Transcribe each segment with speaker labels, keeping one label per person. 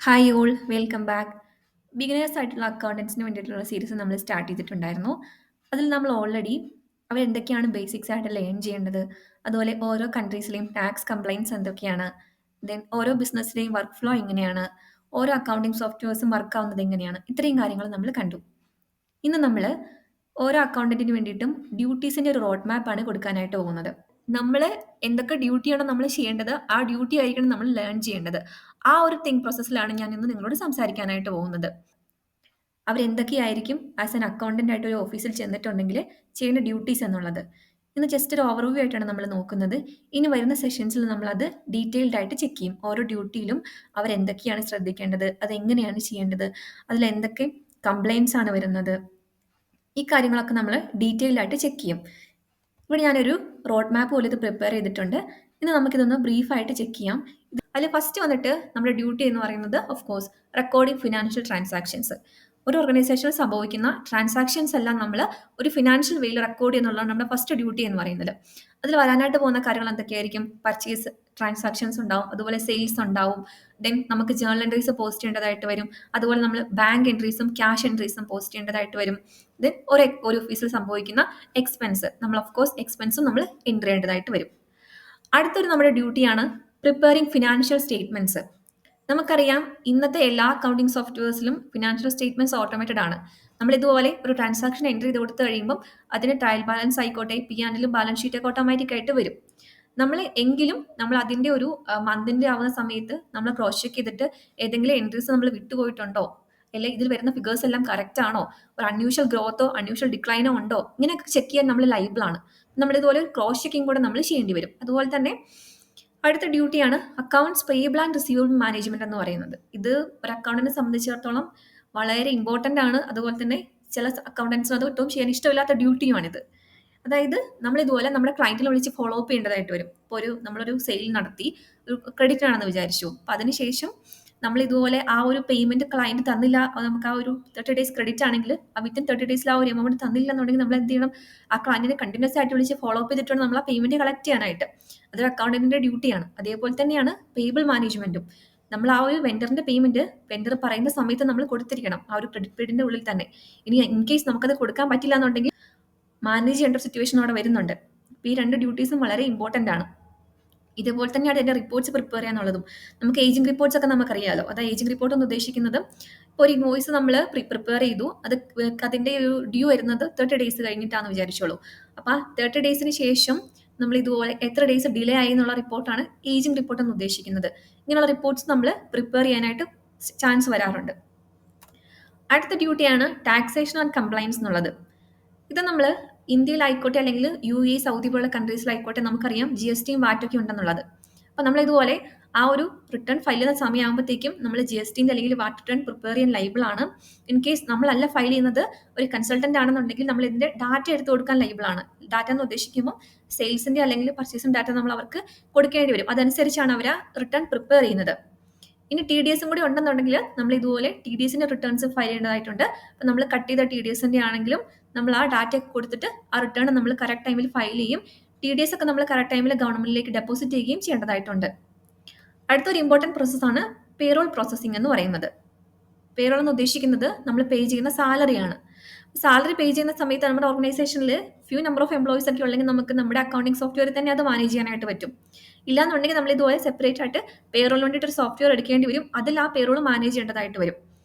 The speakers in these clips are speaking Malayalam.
Speaker 1: Hi all welcome back. Beginners ആയിട്ടുള്ള അക്കൗണ്ടൻസിന് വേണ്ടിയിട്ടുള്ള സീരീസ് നമ്മൾ സ്റ്റാർട്ട് ചെയ്തിട്ടുണ്ടായിരുന്നു. അതിൽ നമ്മൾ ഓൾറെഡി അവരെന്തൊക്കെയാണ് ബേസിക്സ് ആയിട്ട് ലേൺ ചെയ്യേണ്ടത്, അതുപോലെ ഓരോ കൺട്രീസിലെയും ടാക്സ് കംപ്ലൈൻറ്റ്സ് എന്തൊക്കെയാണ്, ദെൻ ഓരോ ബിസിനസ്സിലെയും വർക്ക് ഫ്ലോ എങ്ങനെയാണ്, ഓരോ അക്കൗണ്ടിങ് സോഫ്റ്റ്വെയർസും വർക്ക് ആവുന്നത് എങ്ങനെയാണ്, ഇത്രയും കാര്യങ്ങൾ നമ്മൾ കണ്ടു. ഇന്ന് നമ്മൾ ഓരോ അക്കൗണ്ടന്റിന് വേണ്ടിയിട്ടും ഡ്യൂട്ടീസിൻ്റെ ഒരു റോഡ് മാപ്പാണ് കൊടുക്കാനായിട്ട് പോകുന്നത്. നമ്മൾ എന്തൊക്കെ ഡ്യൂട്ടിയാണോ നമ്മൾ ചെയ്യേണ്ടത്, ആ ഡ്യൂട്ടി ആയിരിക്കണം നമ്മൾ ലേൺ ചെയ്യേണ്ടത്. ആ ഒരു പ്രോസസ്സിലാണ് ഞാൻ ഇന്ന് നിങ്ങളോട് സംസാരിക്കാനായിട്ട് പോകുന്നത്. അവരെന്തൊക്കെയായിരിക്കും ആസ് ആൻ അക്കൗണ്ടന്റ് ആയിട്ട് ഒരു ഓഫീസിൽ ചെന്നിട്ടുണ്ടെങ്കിൽ ചെയ്യേണ്ട ഡ്യൂട്ടീസ് എന്നുള്ളത്. ഇന്ന് ജസ്റ്റ് ഒരു ഓവർവ്യൂ ആയിട്ടാണ് നമ്മൾ നോക്കുന്നത്. ഇനി വരുന്ന സെഷൻസിൽ നമ്മളത് ഡീറ്റെയിൽഡ് ആയിട്ട് ചെക്ക് ചെയ്യും. ഓരോ ഡ്യൂട്ടിയിലും അവരെന്തൊക്കെയാണ് ശ്രദ്ധിക്കേണ്ടത്, അതെങ്ങനെയാണ് ചെയ്യേണ്ടത്, അതിലെന്തൊക്കെ കംപ്ലയിൻസ് ആണ് വരുന്നത്, ഈ കാര്യങ്ങളൊക്കെ നമ്മൾ ഡീറ്റെയിൽഡ് ആയിട്ട് ചെക്ക് ചെയ്യും. ഇവിടെ ഞാനൊരു റോഡ് മാപ്പ് പോലെ ഇത് പ്രിപ്പയർ ചെയ്തിട്ടുണ്ട്. ഇന്ന് നമുക്കിതൊന്ന് ബ്രീഫായിട്ട് ചെക്ക് ചെയ്യാം. അതിൽ ഫസ്റ്റ് വന്നിട്ട് നമ്മുടെ ഡ്യൂട്ടി എന്ന് പറയുന്നത് of course recording financial transactions. ഒരു ഓർഗനൈസേഷനിൽ സംഭവിക്കുന്ന ട്രാൻസാക്ഷൻസ് എല്ലാം നമ്മൾ ഒരു ഫിനാൻഷ്യൽ വേയിൽ റെക്കോർഡ് ചെയ്യുന്നുള്ളതാണ് നമ്മുടെ ഫസ്റ്റ് ഡ്യൂട്ടി എന്ന് പറയുന്നത്. അതിൽ വരാനായിട്ട് പോകുന്ന കാര്യങ്ങൾ എന്തൊക്കെയായിരിക്കും? പർച്ചേസ് ട്രാൻസാക്ഷൻസ് ഉണ്ടാവും, അതുപോലെ സെയിൽസ് ഉണ്ടാവും, ദെൻ നമുക്ക് ജേർണൽ എൻട്രീസ് പോസ്റ്റ് ചെയ്യേണ്ടതായിട്ട് വരും, അതുപോലെ നമ്മൾ ബാങ്ക് എൻട്രീസും ക്യാഷ് എൻട്രീസും പോസ്റ്റ് ചെയ്യേണ്ടതായിട്ട് വരും. ദെൻ ഒരു ഓഫീസിൽ സംഭവിക്കുന്ന എക്സ്പെൻസ്, നമ്മൾ ഓഫ് കോഴ്സ് എക്സ്പെൻസും നമ്മൾ എൻട്രി ചെയ്യേണ്ടതായിട്ട് വരും. അടുത്തൊരു നമ്മുടെ ഡ്യൂട്ടിയാണ് പ്രിപ്പയറിംഗ് ഫിനാൻഷ്യൽ സ്റ്റേറ്റ്മെന്റ്സ്. നമുക്കറിയാം ഇന്നത്തെ എല്ലാ അക്കൗണ്ടിങ് സോഫ്റ്റ്വെയർസിലും ഫിനാൻഷ്യൽ സ്റ്റേറ്റ്മെന്റ്സ് ഓട്ടോമേറ്റഡ് ആണ്. നമ്മൾ ഇതുപോലെ ഒരു ട്രാൻസാക്ഷൻ എൻട്രി ചെയ്ത് കൊടുത്തു കഴിയുമ്പോൾ അതിന് ട്രയൽ ബാലൻസ് ആയിക്കോട്ടെ, പി ആൻഡിലും ബാലൻസ് ഷീറ്റ് ഒക്കെ ഓട്ടോമാറ്റിക് ആയിട്ട് വരും. നമ്മൾ അതിന്റെ ഒരു മന്തിന്റെ ആവുന്ന സമയത്ത് നമ്മൾ ക്രോസ് ചെക്ക് ചെയ്തിട്ട് ഏതെങ്കിലും എൻട്രീസ് നമ്മൾ വിട്ടുപോയിട്ടുണ്ടോ, അല്ലെങ്കിൽ ഇതിൽ വരുന്ന ഫിഗേഴ്സ് എല്ലാം കറക്റ്റ് ആണോ, ഒരു അൺയൂഷ്വൽ ഗ്രോത്തോ അൺയൂഷ്വൽ ഡിക്ലൈനോ ഉണ്ടോ, ഇങ്ങനെയൊക്കെ ചെക്ക് ചെയ്യാൻ നമ്മൾ ലൈബിൾ ആണ്. നമ്മൾ ഇതുപോലെ ക്രോസ് ചെക്കിംഗ് കൂടെ നമ്മൾ ചെയ്യേണ്ടി വരും. അതുപോലെ തന്നെ അടുത്ത ഡ്യൂട്ടിയാണ് accounts payable and receivable management എന്ന് പറയുന്നത്. ഇത് ഒരു അക്കൗണ്ടിനെ സംബന്ധിച്ചിടത്തോളം വളരെ ഇമ്പോർട്ടന്റ് ആണ്. അതുപോലെ തന്നെ ചില അക്കൗണ്ടൻസിന് അത് ഒട്ടും ചെയ്യാൻ ഇഷ്ടമില്ലാത്ത ഡ്യൂട്ടിയുമാണിത്. അതായത് നമ്മൾ ഇതുപോലെ നമ്മുടെ ക്ലയന്റിനെ വിളിച്ച് ഫോളോ അപ്പ് ചെയ്യേണ്ടതായിട്ട് വരും. ഇപ്പോൾ നമ്മളൊരു സെയിൽ നടത്തി, ഒരു ക്രെഡിറ്റ് ആണെന്ന് വിചാരിച്ചു. അപ്പം അതിനുശേഷം നമ്മൾ ഇതുപോലെ ആ ഒരു പേയ്മെന്റ് ക്ലയന്റ് തന്നില്ല, നമുക്ക് ആ ഒരു 30 ഡേയ്സ് ക്രെഡിറ്റ് ആണെങ്കിൽ ആ വിത്തിൻ 30 ഡേയ്സിൽ ആ ഒരു എമൗണ്ട് തന്നില്ല എന്നുണ്ടെങ്കിൽ നമ്മൾ എന്ത് ചെയ്യണം? ആ ക്ലയന്റിനെ കണ്ടിന്യൂസ് ആയിട്ട് വിളിച്ച് ഫോളോ അപ്പ് ചെയ്തിട്ടാണ് നമ്മൾ ആ പേയ്മെന്റ് കളക്ട് ചെയ്യാനായിട്ട്. അതൊരു അക്കൗണ്ടന്റിന്റെ ഡ്യൂട്ടിയാണ്. അതേപോലെ തന്നെയാണ് പേയബിൾ മാനേജ്മെന്റും. നമ്മൾ ആ ഒരു വെൻഡറിന്റെ പേയ്മെന്റ് വെൻഡർ പറയുന്ന സമയത്ത് നമ്മൾ കൊടുത്തിരിക്കണം, ആ ഒരു ക്രെഡിറ്റ് പീരീഡിന്റെ ഉള്ളിൽ തന്നെ. ഇനി ഇൻ കേസ് നമുക്കത് കൊടുക്കാൻ പറ്റില്ല എന്നുണ്ടെങ്കിൽ മാനേജ് ചെയ്യേണ്ട ഒരു സിറ്റുവേഷൻ അവിടെ വരുന്നുണ്ട്. അപ്പോൾ ഈ രണ്ട് ഡ്യൂട്ടീസും വളരെ ഇമ്പോർട്ടന്റ് ആണ്. ഇതേപോലെ തന്നെയാണ് എൻ്റെ റിപ്പോർട്ട്സ് പ്രിപ്പയർ ചെയ്യാന്നുള്ളതും. നമുക്ക് ഏജിംഗ് റിപ്പോർട്ട്സ് ഒക്കെ നമുക്കറിയാലോ. അത് ഏജിംഗ് റിപ്പോർട്ട് എന്ന് ഉദ്ദേശിക്കുന്നത് ഇപ്പോൾ ഒരു ഇൻവോയ്സ് നമ്മൾ പ്രിപ്പയർ ചെയ്തു, അതിന്റെ ഒരു ഡ്യൂ വരുന്നത് 30 ഡേയ്സ് കഴിഞ്ഞിട്ടാണെന്ന് വിചാരിച്ചോളൂ. അപ്പോൾ ആ 30 ഡേയ്സിന് ശേഷം നമ്മൾ ഇതുപോലെ എത്ര ഡേയ്സ് ഡിലേ ആയി എന്നുള്ള റിപ്പോർട്ടാണ് ഏജിംഗ് റിപ്പോർട്ട് എന്ന് ഉദ്ദേശിക്കുന്നത്. ഇങ്ങനെയുള്ള റിപ്പോർട്ട്സ് നമ്മൾ പ്രിപ്പയർ ചെയ്യാനായിട്ട് ചാൻസ് വരാറുണ്ട്. അടുത്ത ഡ്യൂട്ടിയാണ് ടാക്സേഷൻ ആൻഡ് കംപ്ലയൻസ് എന്നുള്ളത്. ഇത് നമ്മൾ ഇന്ത്യയിലായിക്കോട്ടെ അല്ലെങ്കിൽ UAE, സൗദി പോലുള്ള കൺട്രീസിലായിക്കോട്ടെ നമുക്കറിയാം GSTയും വാറ്റൊക്കെ ഉണ്ടെന്നുള്ളത്. അപ്പോൾ നമ്മൾ ഇതുപോലെ ആ ഒരു റിട്ടേൺ ഫയൽ ചെയ്യുന്ന സമയമാകുമ്പോഴത്തേക്കും നമ്മൾ GSTന്റെ അല്ലെങ്കിൽ വാറ്റ് റിട്ടേൺ പ്രിപ്പയർ ചെയ്യാൻ ലൈബിൾ ആണ്. ഇൻ കേസ് നമ്മളല്ല ഫയൽ ചെയ്യുന്നത്, ഒരു കൺസൾട്ടന്റ് ആണെന്നുണ്ടെങ്കിൽ നമ്മൾ ഇതിന്റെ ഡാറ്റ എടുത്ത് കൊടുക്കാൻ ലൈബിൾ ആണ്. ഡാറ്റ എന്ന് ഉദ്ദേശിക്കുമ്പോൾ സെയിൽസിന്റെ അല്ലെങ്കിൽ പർച്ചേസിന്റെ ഡാറ്റ നമ്മൾ അവർക്ക് കൊടുക്കേണ്ടി വരും. അതനുസരിച്ചാണ് അവർ ആ റിട്ടേൺ പ്രിപ്പയർ ചെയ്യുന്നത്. ഇനി TDS കൂടി ഉണ്ടെന്നുണ്ടെങ്കിൽ നമ്മൾ ഇതുപോലെ TDSന്റെ റിട്ടേൺസ് ഫയൽ ചെയ്യേണ്ടതായിട്ടുണ്ട്. അപ്പം നമ്മൾ കട്ട് ചെയ്ത TDSന്റെ ആണെങ്കിലും നമ്മൾ ആ ഡാറ്റ കൊടുത്തിട്ട് ആ റിട്ടേൺ നമ്മൾ കറക്റ്റ് ടൈമിൽ ഫയൽ ചെയ്യും. TDS ഒക്കെ നമ്മൾ കറക്റ്റ് ടൈമിൽ ഗവൺമെന്റിലേക്ക് ഡെപ്പോസിറ്റ് ചെയ്യുകയും ചെയ്യേണ്ടതായിട്ടുണ്ട്. അടുത്തൊരു ഇമ്പോർട്ടൻറ്റ് പ്രോസസ്സാണ് പേറോൾ പ്രോസസ്സിംഗ് എന്ന് പറയുന്നത്. പേറോൾ എന്ന് ഉദ്ദേശിക്കുന്നത് നമ്മൾ പേ ചെയ്യുന്ന സാലറിയാണ്. സാലറി പേ ചെയ്യുന്ന സമയത്ത് നമ്മുടെ ഓർഗനൈസേഷനിൽ ഫ്യൂ നമ്പർ ഓഫ് എംപ്ലോയീസ് ഒക്കെ ഉണ്ടെങ്കിൽ നമുക്ക് നമ്മുടെ അക്കൗണ്ടിങ് സോഫ്റ്റ്വെയർ തന്നെ അത് മാനേജ് ചെയ്യാനായിട്ട് പറ്റും. ഇല്ലാന്നുണ്ടെങ്കിൽ നമ്മൾ ഇതുപോലെ സെപ്പറേറ്റ് ആയിട്ട് പേറോളിന് വേണ്ടിയിട്ട് ഒരു സോഫ്റ്റ്വെയർ എടുക്കേണ്ടി വരും. അതിൽ ആ പേറോൾ മാനേജ് ചെയ്യേണ്ടതായിട്ട് വരും.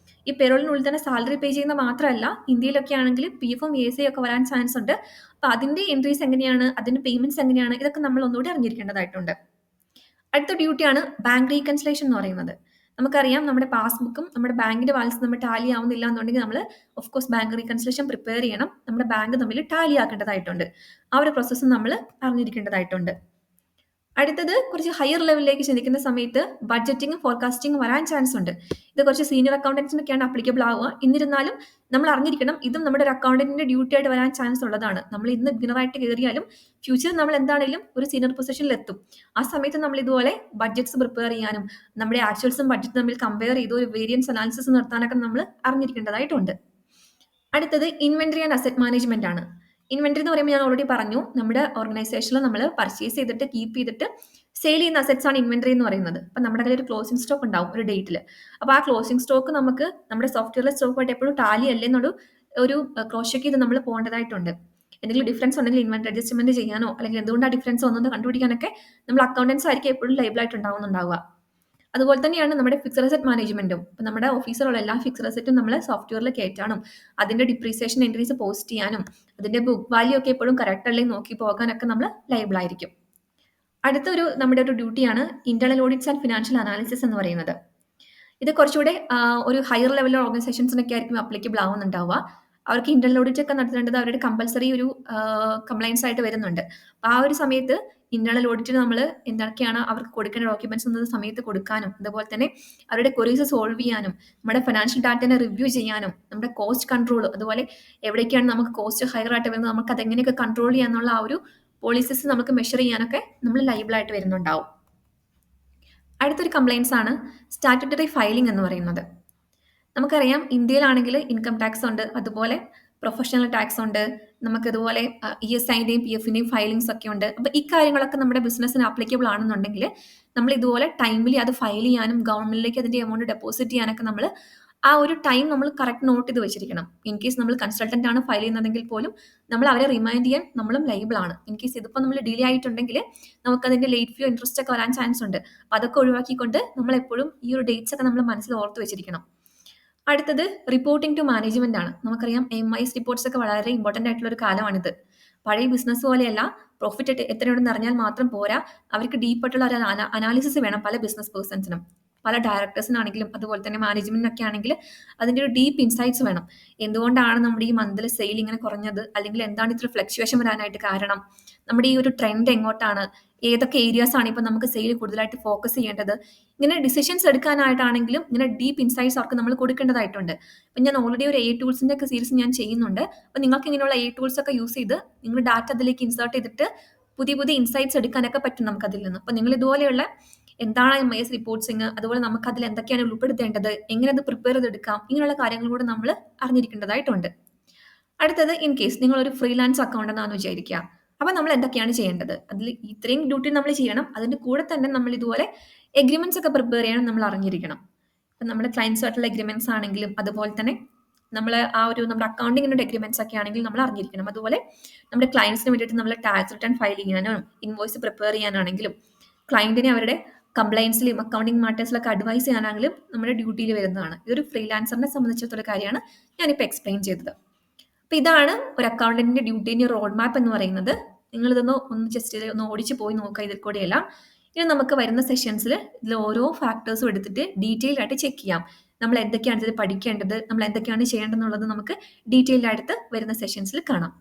Speaker 1: ഈ പേറോളിനുള്ളിൽ തന്നെ സാലറി പേ ചെയ്യുന്ന മാത്രമല്ല, ഇന്ത്യയിലൊക്കെ ആണെങ്കിൽ PF ഉം ESI ഒക്കെ വരാൻ ചാൻസ് ഉണ്ട്. അപ്പോൾ അതിന്റെ എൻട്രീസ് എങ്ങനെയാണ്, അതിന്റെ പേയ്മെന്റ്സ് എങ്ങനെയാണ്, ഇതൊക്കെ നമ്മൾ ഒന്നുകൂടി അറിഞ്ഞിരിക്കേണ്ടതായിട്ടുണ്ട്. അടുത്ത ഡ്യൂട്ടിയാണ് ബാങ്ക് റീകൺസിലേഷൻ എന്ന് പറയുന്നത്. നമുക്കറിയാം നമ്മുടെ പാസ്ബുക്കും നമ്മുടെ ബാങ്കിന്റെ ബാലൻസ് നമ്മൾ ടാലി ആവുന്നില്ല എന്നുണ്ടെങ്കിൽ നമ്മൾ of course bank reconciliation prepare ചെയ്യണം. നമ്മുടെ ബാങ്ക് തമ്മിൽ ടാലി ആക്കേണ്ടതായിട്ടുണ്ട്. ആ ഒരു പ്രോസസ്സ് നമ്മൾ അറിഞ്ഞിരിക്കേണ്ടതായിട്ടുണ്ട്. അടുത്തത് കുറച്ച് ഹയർ ലെവലിലേക്ക് ചിന്തിക്കുന്ന സമയത്ത് ബഡ്ജറ്റിംഗ് ഫോർകാസ്റ്റിംഗ് വരാൻ ചാൻസ് ഉണ്ട്. ഇത് കുറച്ച് സീനിയർ അക്കൗണ്ടൻസിനൊക്കെയാണ് അപ്ലിക്കബിൾ ആവുക. എന്നിരുന്നാലും നമ്മൾ അറിഞ്ഞിരിക്കണം, ഇതും നമ്മുടെ ഒരു അക്കൗണ്ടന്റിന്റെ ഡ്യൂട്ടി ആയിട്ട് വരാൻ ചാൻസ് ഉള്ളതാണ്. നമ്മൾ ഇന്ന് ബിഗിനറായിട്ട് കയറിയാലും ഫ്യൂച്ചറിൽ നമ്മൾ എന്താണെങ്കിലും ഒരു സീനിയർ പൊസിഷനിൽ എത്തും. ആ സമയത്ത് നമ്മൾ ഇതുപോലെ ബഡ്ജറ്റ്സ് പ്രിപ്പയർ ചെയ്യാനും നമ്മുടെ ആക്ച്വൽസും ബഡ്ജറ്റും തമ്മിൽ കമ്പയർ ചെയ്ത് ഒരു വേരിയൻസ് അനാലിസിസ് നടത്താനൊക്കെ നമ്മൾ അറിഞ്ഞിരിക്കേണ്ടതായിട്ടുണ്ട്. അടുത്തത് ഇൻവെന്ററി ആൻഡ് അസറ്റ് മാനേജ്മെന്റ് ആണ്. ഇൻവെന്ററി എന്ന് പറയുമ്പോൾ ഞാൻ ഓൾറെഡി പറഞ്ഞു, നമ്മുടെ ഓർഗനൈസേഷനിൽ നമ്മൾ പർച്ചേസ് ചെയ്തിട്ട് കീപ്പ് ചെയ്തിട്ട് സെയിൽ ചെയ്യുന്ന അസറ്റ്സ് ആണ് ഇൻവെന്ററി എന്ന് പറയുന്നത്. അപ്പം നമ്മുടെ കയ്യിൽ ഒരു ക്ലോസിംഗ് സ്റ്റോക്ക് ഉണ്ടാവും ഒരു ഡേറ്റിൽ. അപ്പോൾ ആ ക്ലോസിംഗ് സ്റ്റോക്ക് നമുക്ക് നമ്മുടെ സോഫ്റ്റ്വെയറിലെ സ്റ്റോക്കുമായിട്ട് എപ്പോഴും ടാലി അല്ലേ ഒരു ക്രോസ് ചെക്ക് ചെയ്ത് നമ്മൾ പോകേണ്ടതായിട്ടുണ്ട്. എന്തെങ്കിലും ഡിഫറൻസ് ഉണ്ടെങ്കിൽ ഇൻവെന്ററി അഡ്ജസ്റ്റ്മെന്റ് ചെയ്യാനോ അല്ലെങ്കിൽ എന്തുകൊണ്ടാണ് ഡിഫറൻസ് വന്നത് കണ്ടുപിടിക്കാനൊക്കെ നമ്മൾ അക്കൗണ്ടൻസ് ആയിരിക്കും എപ്പോഴും ലൈബിൾ ആയിട്ട് ഉണ്ടാവുക. അതുപോലെ തന്നെയാണ് നമ്മുടെ ഫിക്സഡ് അസറ്റ് മാനേജ്മെന്റും. ഇപ്പം നമ്മുടെ ഓഫീസിലുള്ള എല്ലാ ഫിക്സഡ് അസറ്റും നമ്മൾ സോഫ്റ്റ്വെയറിൽ കയറ്റാനും അതിന്റെ ഡിപ്രീസിയേഷൻ എൻട്രീസ് പോസ്റ്റ് ചെയ്യാനും അതിന്റെ ബുക്ക് വാല്യൂ ഒക്കെ എപ്പോഴും കറക്റ്റ് അല്ലെങ്കിൽ നോക്കി പോകാനൊക്കെ നമ്മൾ ലൈബിൾ ആയിരിക്കും. അടുത്തൊരു നമ്മുടെ ഒരു ഡ്യൂട്ടിയാണ് internal audits and financial analysis എന്ന് പറയുന്നത്. ഇത് കുറച്ചുകൂടെ ഒരു ഹയർ ലെവൽ ഓർഗനൈസേഷൻസിനൊക്കെ ആയിരിക്കും അപ്ലിക്കബിൾ ആവുന്നുണ്ടാവുക. അവർക്ക് ഇന്റേണൽ ഓഡിറ്റ് ഒക്കെ നടത്തേണ്ടത് അവരുടെ കമ്പൽസറി ഒരു കംപ്ലൈൻസ് ആയിട്ട് വരുന്നുണ്ട്. അപ്പോൾ ആ ഒരു സമയത്ത് ഇന്റേണൽ ഓഡിറ്റിന് നമ്മൾ എന്തൊക്കെയാണ് അവർക്ക് കൊടുക്കേണ്ട ഡോക്യുമെന്റ്സ് എന്നത് സമയത്ത് കൊടുക്കാനും അതുപോലെ തന്നെ അവരുടെ ക്വറീസ് സോൾവ് ചെയ്യാനും നമ്മുടെ ഫിനാൻഷ്യൽ ഡാറ്റനെ റിവ്യൂ ചെയ്യാനും നമ്മുടെ കോസ്റ്റ് കൺട്രോൾ അതുപോലെ എവിടേക്കാണ് നമുക്ക് കോസ്റ്റ് ഹയർ ആയിട്ട് വരുന്നത് നമുക്ക് അതെങ്ങനെയൊക്കെ കൺട്രോൾ ചെയ്യാന്നുള്ള ആ ഒരു പോളിസീസ് നമുക്ക് മെഷർ ചെയ്യാനൊക്കെ നമ്മൾ ലൈബിൾ ആയിട്ട് വരുന്നുണ്ടാവും. അടുത്തൊരു കംപ്ലൈൻസ് ആണ് സ്റ്റാറ്റ്യൂട്ടറി ഫയലിംഗ് എന്ന് പറയുന്നത്. നമുക്കറിയാം ഇന്ത്യയിലാണെങ്കിൽ ഇൻകം ടാക്സ് ഉണ്ട്, അതുപോലെ പ്രൊഫഷണൽ ടാക്സ് ഉണ്ട്, നമുക്കിതുപോലെ ESIന്റെയും PFന്റെയും ഫയലിംഗ്സ് ഒക്കെ ഉണ്ട്. അപ്പോൾ ഈ കാര്യങ്ങളൊക്കെ നമ്മുടെ ബിസിനസ്സിന് ആപ്ലിക്കബിൾ ആണെന്നുണ്ടെങ്കിൽ നമ്മൾ ഇതുപോലെ ടൈമിലി അത് ഫയൽ ചെയ്യാനും ഗവൺമെന്റിലേക്ക് അതിന്റെ എമൗണ്ട് ഡെപ്പോസിറ്റ് ചെയ്യാനൊക്കെ നമ്മൾ ആ ഒരു ടൈം നമ്മൾ കറക്റ്റ് നോട്ട് ചെയ്ത് വെച്ചിരിക്കണം. ഇൻ കേസ് നമ്മൾ കൺസൾട്ടന്റ് ആണ് ഫയൽ ചെയ്യുന്നതെങ്കിൽ പോലും നമ്മൾ അവരെ റിമൈൻഡ് ചെയ്യാൻ നമ്മളും ലൈബിൾ ആണ്. ഇൻ കേസ് ഇതിപ്പോൾ നമ്മൾ ഡിലേ ആയിട്ടുണ്ടെങ്കിൽ നമുക്ക് അതിന്റെ ലേറ്റ് ഫീ ഇൻട്രസ്റ്റ് ഒക്കെ വരാൻ ചാൻസ് ഉണ്ട്. അപ്പോൾ അതൊക്കെ ഒഴിവാക്കിക്കൊണ്ട് നമ്മൾ എപ്പോഴും ഈ ഒരു ഡേറ്റ്സ് ഒക്കെ നമ്മൾ മനസ്സിൽ ഓർത്ത് വെച്ചിരിക്കണം. അടുത്തത് റിപ്പോർട്ടിംഗ് ടു മാനേജ്മെന്റ് ആണ്. നമുക്കറിയാം MIS റിപ്പോർട്ട്സ് ഒക്കെ വളരെ ഇമ്പോർട്ടന്റ് ആയിട്ടുള്ള ഒരു കാലമാണിത്. പഴയ ബിസിനസ് പോലെയല്ല പ്രോഫിറ്റ് എത്രയുണ്ടെന്ന് അറിഞ്ഞാൽ മാത്രം പോരാ, അവർക്ക് ഡീപ്പായിട്ടുള്ള ഒരു അനാലിസിസ് വേണം പല ബിസിനസ് പേഴ്സൺസിനും. പല ഡയറക്ടേഴ്സിനാണെങ്കിലും അതുപോലെ തന്നെ മാനേജ്മെന്റിനൊക്കെ ആണെങ്കിൽ അതിന്റെ ഒരു ഡീപ്പ് ഇൻസൈറ്റ്സ് വേണം. എന്തുകൊണ്ടാണ് നമ്മുടെ ഈ മന്തിൽ സെയിൽ ഇങ്ങനെ കുറഞ്ഞത്, അല്ലെങ്കിൽ എന്താണ് ഇത്ര ഫ്ലക്ച്വേഷൻ വരാനായിട്ട് കാരണം, നമ്മുടെ ഈ ഒരു ട്രെൻഡ് എങ്ങോട്ടാണ്, ഏതൊക്കെ ഏരിയാസ് ആണ് ഇപ്പൊ നമുക്ക് സെയിൽ കൂടുതലായിട്ട് ഫോക്കസ് ചെയ്യേണ്ടത്, ഇങ്ങനെ ഡിസിഷൻസ് എടുക്കാനായിട്ടാണെങ്കിലും ഇങ്ങനെ ഡീപ്പ് ഇൻസൈറ്റ്സ് അവർക്ക് നമ്മൾ കൊടുക്കേണ്ടതായിട്ടുണ്ട്. അപ്പം ഞാൻ ഓൾറെഡി ഒരു ടൂൾസിന്റെ ഒക്കെ സീരീസ് ഞാൻ ചെയ്യുന്നുണ്ട്. അപ്പം നിങ്ങൾക്ക് ഇങ്ങനെയുള്ള ടൂൾസ് ഒക്കെ യൂസ് ചെയ്ത് നിങ്ങൾ ഡാറ്റ അതിലേക്ക് ഇൻസേർട്ട് ചെയ്തിട്ട് പുതിയ പുതിയ ഇൻസൈറ്റ്സ് എടുക്കാനൊക്കെ പറ്റും നമുക്ക് അതിൽ നിന്ന്. അപ്പം നിങ്ങൾ ഇതുപോലെയുള്ള എന്താണ് MIS റിപ്പോർട്ട്സിങ്, അതുപോലെ നമുക്ക് അതിൽ എന്തൊക്കെയാണ് ഉൾപ്പെടുത്തേണ്ടത്, എങ്ങനെ അത് പ്രിപ്പയർ ചെയ്തെടുക്കാം, ഇങ്ങനെയുള്ള കാര്യങ്ങൾ കൂടെ നമ്മൾ അറിഞ്ഞിരിക്കേണ്ടതായിട്ടുണ്ട്. അടുത്തത് ഇൻ കേസ് നിങ്ങൾ ഒരു ഫ്രീലാൻസ് അക്കൗണ്ട് എന്നാന്ന് വിചാരിക്കുക. അപ്പൊ നമ്മൾ എന്തൊക്കെയാണ് ചെയ്യേണ്ടത്, അതിൽ ഇത്രയും ഡ്യൂട്ടി നമ്മൾ ചെയ്യണം. അതിന്റെ കൂടെ തന്നെ നമ്മൾ ഇതുപോലെ എഗ്രിമെന്റ്സ് ഒക്കെ പ്രിപ്പയർ ചെയ്യാൻ നമ്മൾ അറിഞ്ഞിരിക്കണം. ഇപ്പം നമ്മുടെ ക്ലയൻസുമായിട്ടുള്ള എഗ്രിമെന്റ്സ് ആണെങ്കിലും അതുപോലെ തന്നെ നമ്മൾ നമ്മുടെ അക്കൗണ്ടിങ്ങിന്റെ എഗ്രിമെന്റ്സ് ഒക്കെ ആണെങ്കിൽ നമ്മൾ അറിഞ്ഞിരിക്കണം. അതുപോലെ നമ്മുടെ ക്ലയൻസിന് വേണ്ടിയിട്ട് നമ്മൾ ടാക്സ് റിട്ടേൺ ഫയൽ ചെയ്യാനും ഇൻവോയ്സ് പ്രിപ്പയർ ചെയ്യാനാണെങ്കിലും ക്ലയന്റിനെ അവരുടെ കംപ്ലൈൻസിലും അക്കൗണ്ടിങ് മാറ്റേഴ്സിലൊക്കെ അഡ്വൈസ് ചെയ്യാനാണെങ്കിലും നമ്മുടെ ഡ്യൂട്ടിയിൽ വരുന്നതാണ്. ഇതൊരു ഫ്രീലാൻസറിനെ സംബന്ധിച്ചിടത്തോളം കാര്യമാണ് ഞാനിപ്പോൾ എക്സ്പ്ലെയിൻ ചെയ്തത്. അപ്പോൾ ഇതാണ് ഒരു അക്കൗണ്ടന്റിന്റെ ഡ്യൂട്ടിന്റെ റോഡ് മാപ്പ് എന്ന് പറയുന്നത്. നിങ്ങളിതൊന്ന് ജസ്റ്റ് ഒന്ന് ഓടിച്ച് പോയി നോക്കുക ഇതിൽ കൂടെയെല്ലാം. ഇനി നമുക്ക് വരുന്ന സെഷൻസിൽ ഇതിൽ ഓരോ ഫാക്ടേഴ്സും എടുത്തിട്ട് ഡീറ്റെയിൽ ആയിട്ട് ചെക്ക് ചെയ്യാം. നമ്മൾ എന്തൊക്കെയാണ് ഇതിൽ പഠിക്കേണ്ടത്, നമ്മൾ എന്തൊക്കെയാണ് ചെയ്യേണ്ടതെന്നുള്ളത് നമുക്ക് ഡീറ്റെയിൽഡ് ആയിട്ട് വരുന്ന സെഷൻസിൽ കാണാം.